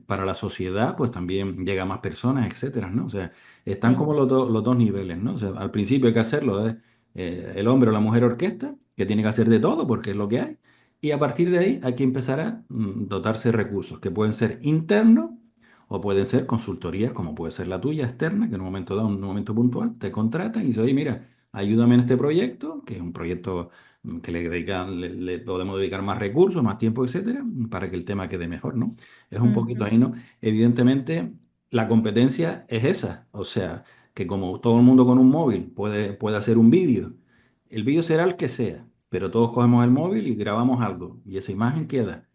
para la sociedad, pues también llega a más personas, etcétera, ¿no? O sea, están Sí. como los dos niveles, ¿no? O sea, al principio hay que hacerlo, el hombre o la mujer orquesta, que tiene que hacer de todo porque es lo que hay, y a partir de ahí hay que empezar a dotarse de recursos que pueden ser internos o pueden ser consultorías, como puede ser la tuya, externa, que en un momento dado, en un momento puntual, te contratan y dicen, oye, mira, ayúdame en este proyecto, que es un proyecto que le podemos dedicar más recursos, más tiempo, etcétera, para que el tema quede mejor, ¿no? Es un poquito Ujú. ahí, ¿no? Evidentemente, la competencia es esa, o sea, que como todo el mundo con un móvil puede hacer un vídeo, el vídeo será el que sea, pero todos cogemos el móvil y grabamos algo, y esa imagen queda.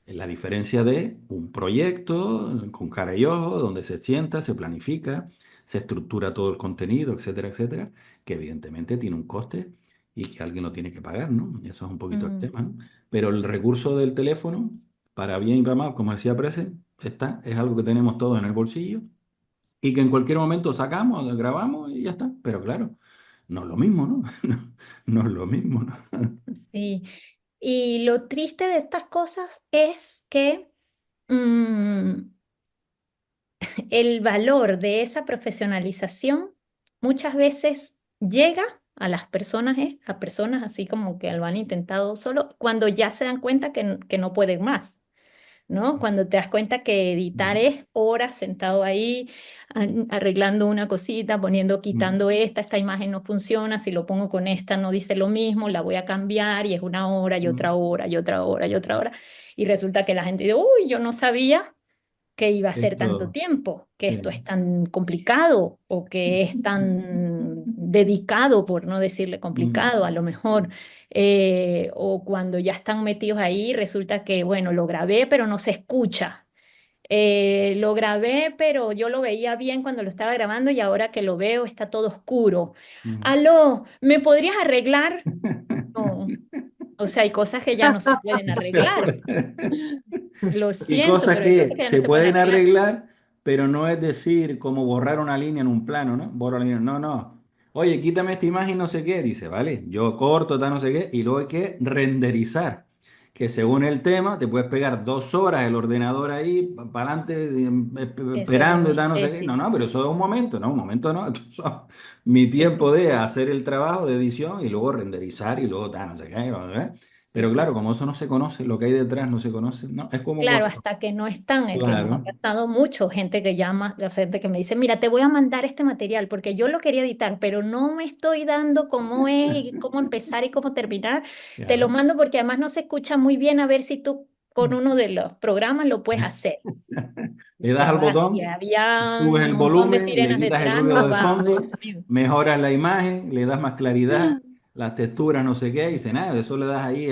La diferencia de un proyecto con cara y ojo, donde se sienta, se planifica, se estructura todo el contenido, etcétera, etcétera, que evidentemente tiene un coste y que alguien lo tiene que pagar, ¿no? Y eso es un poquito el Mm. tema, ¿no? Pero el recurso del teléfono, para bien y para mal, como decía Prese, es algo que tenemos todos en el bolsillo y que en cualquier momento sacamos, grabamos y ya está. Pero claro, no es lo mismo, ¿no? No, no es lo mismo, ¿no? Sí. Y lo triste de estas cosas es que mm, el valor de esa profesionalización muchas veces llega a las personas, a personas así como que lo han intentado solo, cuando ya se dan cuenta que no pueden más. ¿No? Cuando te das cuenta que editar Mm, es horas sentado ahí arreglando una cosita, poniendo, mm, quitando esta imagen no funciona, si lo pongo con esta no dice lo mismo, la voy a cambiar y es una hora y otra mm. hora y otra hora y otra hora. Y resulta que la gente dice, uy, yo no sabía que iba a ser tanto Esto, tiempo, que esto sí. es tan complicado o que es tan dedicado, por no decirle Mm, complicado, a lo mejor. O cuando ya están metidos ahí, resulta que, bueno, lo grabé, pero no se escucha. Lo grabé, pero yo lo veía bien cuando lo estaba grabando y ahora que lo veo está todo oscuro. mm. Aló, ¿me podrías arreglar? No. O sea, hay cosas que ya no se pueden No se arreglar. puede. Lo Y siento, cosas pero hay cosas que que ya no se se pueden pueden arreglar. arreglar, pero no es decir como borrar una línea en un plano, ¿no? Borro la línea. No, no. Oye, quítame esta imagen, no sé qué. Dice, vale, yo corto, tal, no sé qué. Y luego hay que renderizar. Que según el tema, te puedes pegar 2 horas el ordenador ahí, para adelante, Eso es esperando y tal, no sé qué. sí, No, no, sí. pero eso es un momento, no, un momento no. Esto son mi Sí, tiempo sí, de hacer el trabajo de edición y luego renderizar y luego tal, no sé qué. No sé qué. sí, Pero sí, claro, sí. como eso no se conoce, lo que hay detrás no se conoce, no, es como Claro, cuando... hasta que no están, el que nos ha Claro. pasado mucho, gente que llama, o sea, gente que me dice, mira, te voy a mandar este material porque yo lo quería editar, pero no me estoy dando cómo es y cómo empezar y cómo terminar. Te lo Claro. mando porque además no se escucha muy bien, a ver si tú con uno de los programas lo puedes hacer. Le das Pues al va, y botón, había subes un el montón de volumen, le sirenas quitas el detrás, ruido de va, fondo, Dios mío. mejoras la imagen, le das más claridad, las texturas, no sé qué, y dice nada, eso le das ahí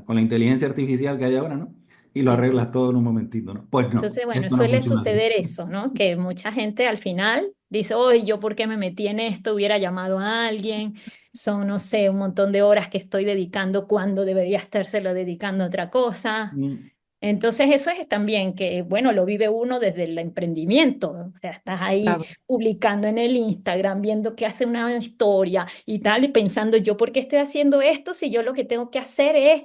con la inteligencia artificial que hay ahora, ¿no? Y lo Sí, sí. arreglas todo en un momentito, ¿no? Pues no, Entonces, bueno, esto no suele funciona así. suceder eso, ¿no? Que mucha gente al final dice, oye, ¿yo por qué me metí en esto? Hubiera llamado a alguien. Son, no sé, un montón de horas que estoy dedicando cuando debería estárselo dedicando a otra cosa. Mm, Entonces eso es también que, bueno, lo vive uno desde el emprendimiento. O sea, estás ahí Claro, publicando en el Instagram, viendo que hace una historia y tal, y pensando, ¿yo por qué estoy haciendo esto si yo lo que tengo que hacer es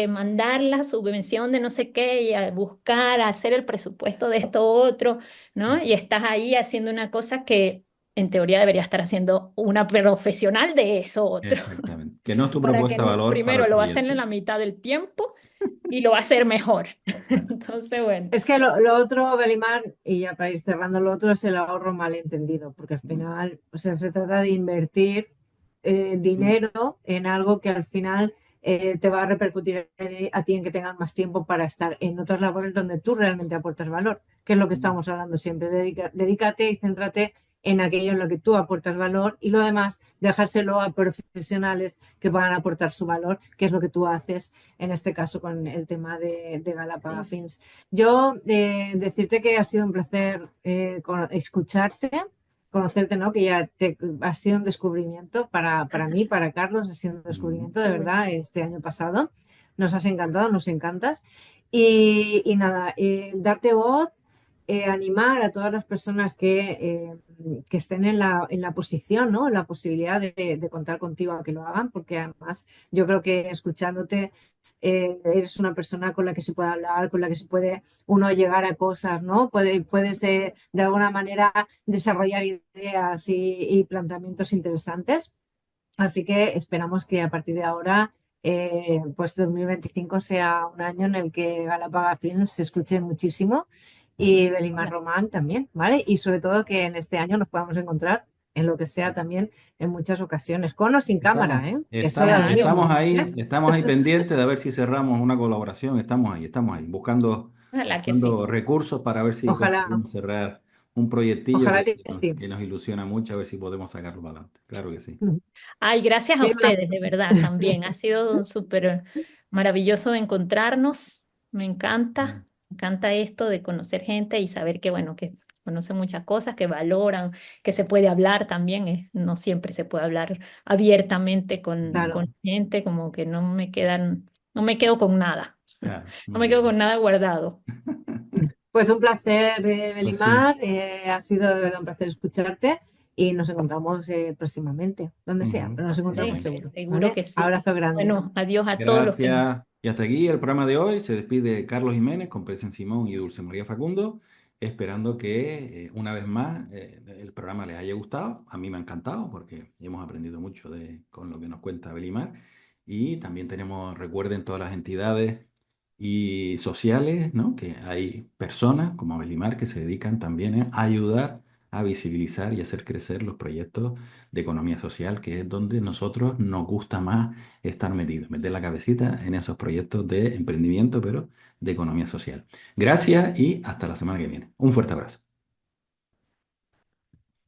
mandar la subvención de no sé qué y a buscar, a hacer el presupuesto de esto otro, ¿no? Y estás ahí haciendo una cosa que en teoría debería estar haciendo una profesional de eso otro, exactamente. Que no es tu para que propuesta de valor para primero el lo va a hacer en proyecto. la mitad del tiempo y lo va a hacer mejor. Claro. Entonces, bueno, es que lo otro, Belimar, y ya para ir cerrando, lo otro es el ahorro malentendido, porque al final, o sea, se trata de invertir Mm, dinero en algo que al final te va a repercutir a ti en que tengas más tiempo para estar en otras labores donde tú realmente aportas valor, que es lo que mm, estamos hablando siempre. Dedícate y céntrate en aquello en lo que tú aportas valor y lo demás, dejárselo a profesionales que puedan aportar su valor, que es lo que tú haces en este caso con el tema de Galápaga sí. Fins. Yo decirte que ha sido un placer escucharte, conocerte, ¿no? Que ya ha sido un descubrimiento para mí, para Carlos, ha sido un mm. descubrimiento de Qué bueno. verdad este año pasado. Nos has encantado, nos encantas. Y nada, darte voz, animar a todas las personas que estén en la posición, ¿no? En la posibilidad de contar contigo a que lo hagan, porque además yo creo que escuchándote eres una persona con la que se puede hablar, con la que se puede uno llegar a cosas, ¿no? Puedes de alguna manera desarrollar ideas y planteamientos interesantes. Así que esperamos que a partir de ahora, pues 2025 sea un año en el que Galápaga Films se escuche muchísimo y Belimar Hola. Román también, ¿vale? Y sobre todo que en este año nos podamos encontrar en lo que sea también en muchas ocasiones, con o sin cámara, Estamos, ¿eh? Eso da lo estamos, mismo, ¿eh? estamos ahí pendientes de ver si cerramos una colaboración. Estamos ahí, Ojalá que sí. buscando recursos para ver si Ojalá, conseguimos cerrar un proyectillo ojalá que sí. que nos ilusiona mucho, a ver si podemos sacarlo para adelante. Claro que sí. Ay, gracias a Venga, ustedes, de verdad, también. Ha sido súper maravilloso encontrarnos. Me encanta esto de conocer gente y saber que, bueno, que conocen muchas cosas, que valoran, que se puede hablar también. No siempre se puede hablar abiertamente claro. con gente, como que no me quedo con nada. Claro, No muy me quedo con bien. nada guardado. Pues un placer, Pues sí. Belimar. Ha sido de verdad un placer escucharte y nos encontramos próximamente, donde sea, Ujú. pero nos Muy encontramos bien. seguro, Seguro ¿vale? que sí. Abrazo grande. Bueno, adiós a todos los que nos... Gracias. Y hasta aquí el programa de hoy. Se despide Carlos Jiménez con Presen Simón y Dulce María Facundo, esperando que una vez más el programa les haya gustado. A mí me ha encantado porque hemos aprendido mucho con lo que nos cuenta Belimar. Y también recuerden todas las entidades y sociales, ¿no? Que hay personas como Belimar que se dedican también a ayudar a visibilizar y hacer crecer los proyectos de economía social, que es donde nosotros nos gusta más estar metidos, meter la cabecita en esos proyectos de emprendimiento, pero de economía social. Gracias y hasta la semana que viene. Un fuerte abrazo.